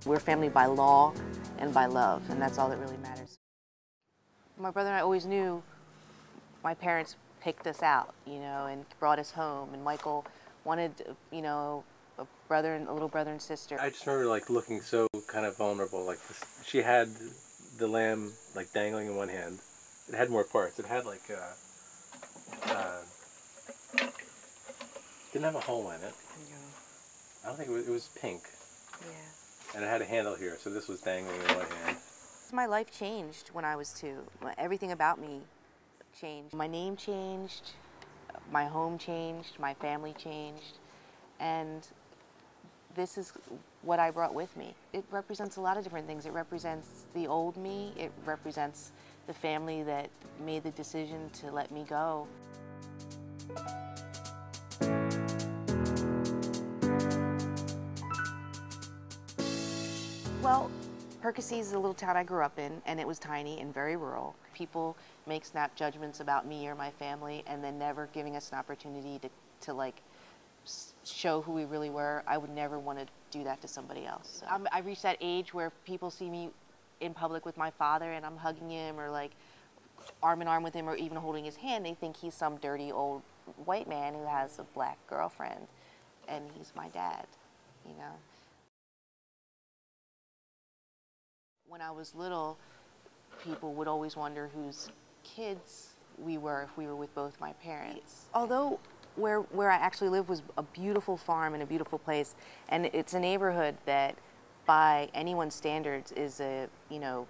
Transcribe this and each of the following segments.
We're family by law and by love, and that's all that really matters. My brother and I always knew my parents picked us out, you know, and brought us home. And Michael wanted, you know, a little brother and sister. I just remember like looking so kind of vulnerable. Like this, she had the lamb like dangling in one hand. It had more parts. It had like didn't have a hole in it. No. I don't think it was pink. Yeah. And it had a handle here, so this was dangling in one hand. My life changed when I was 2. Everything about me changed. My name changed, my home changed, my family changed, and this is what I brought with me. It represents a lot of different things. It represents the old me. It represents the family that made the decision to let me go. Well, Percy is a little town I grew up in, and it was tiny and very rural. People make snap judgments about me or my family, and then never giving us an opportunity to like show who we really were. I would never want to do that to somebody else. So I reached that age where people see me in public with my father, and I'm hugging him or like arm in arm with him or even holding his hand. They think he's some dirty old white man who has a black girlfriend, and he's my dad, you know. When I was little, people would always wonder whose kids we were if we were with both my parents. Although where I actually lived was a beautiful farm and a beautiful place, and it's a neighborhood that by anyone's standards is a, you know,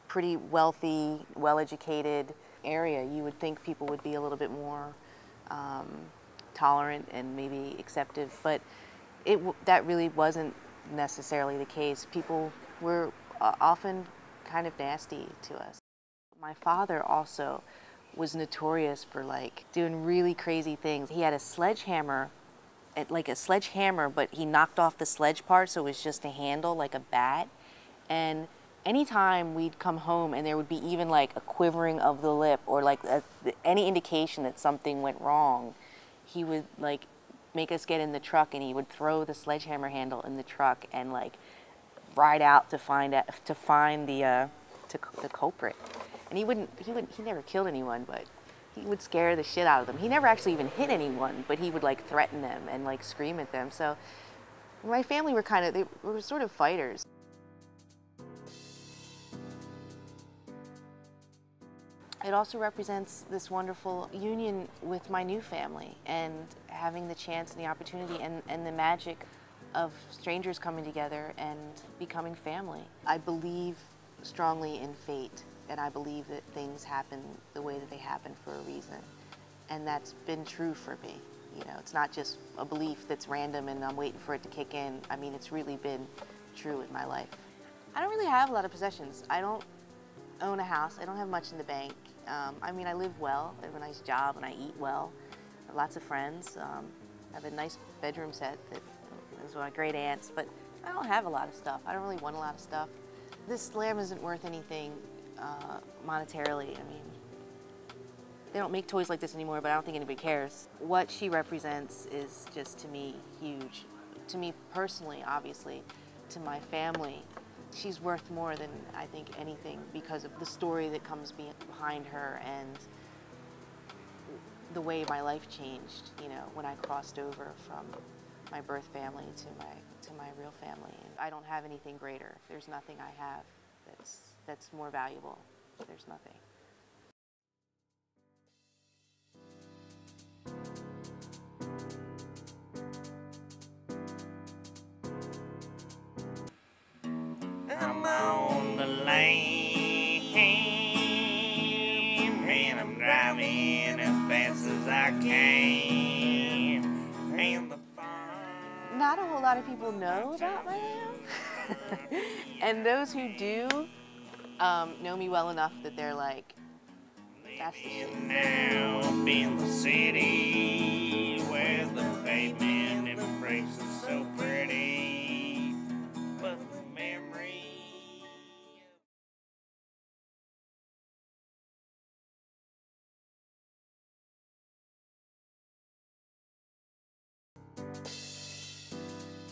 pretty wealthy, well-educated area. You would think people would be a little bit more tolerant and maybe acceptive, but that really wasn't necessarily the case. People were often kind of nasty to us. My father also was notorious for like doing really crazy things. He had a sledgehammer, but he knocked off the sledge part, so it was just a handle like a bat. And anytime we'd come home and there would be even like a quivering of the lip or like any indication that something went wrong, he would like make us get in the truck, and he would throw the sledgehammer handle in the truck and like ride out to find the culprit. And he never killed anyone, but he would scare the shit out of them. He never actually even hit anyone, but he would like threaten them and like scream at them. So my family were they were sort of fighters. It also represents this wonderful union with my new family and having the chance and the opportunity and the magic of strangers coming together and becoming family. I believe strongly in fate, and I believe that things happen the way that they happen for a reason. And that's been true for me. You know, it's not just a belief that's random and I'm waiting for it to kick in. I mean, it's really been true in my life. I don't really have a lot of possessions. I don't own a house. I don't have much in the bank. I mean, I live well. I have a nice job and I eat well. I have lots of friends. I have a nice bedroom set that is my great aunts, but I don't have a lot of stuff. I don't really want a lot of stuff. This lamb isn't worth anything monetarily. I mean, they don't make toys like this anymore, but I don't think anybody cares. What she represents is just, to me, huge. To me personally, obviously, to my family. She's worth more than, I think, anything because of the story that comes behind her and the way my life changed, you know, when I crossed over from my birth family to my real family. And I don't have anything greater. There's nothing I have that's more valuable. There's nothing. I'm on the lane, and I'm driving as fast as I can. And the Not a whole lot of people know about my name. And those who do know me well enough that they're like, that's the shit. Now in the city where the pavement embraces so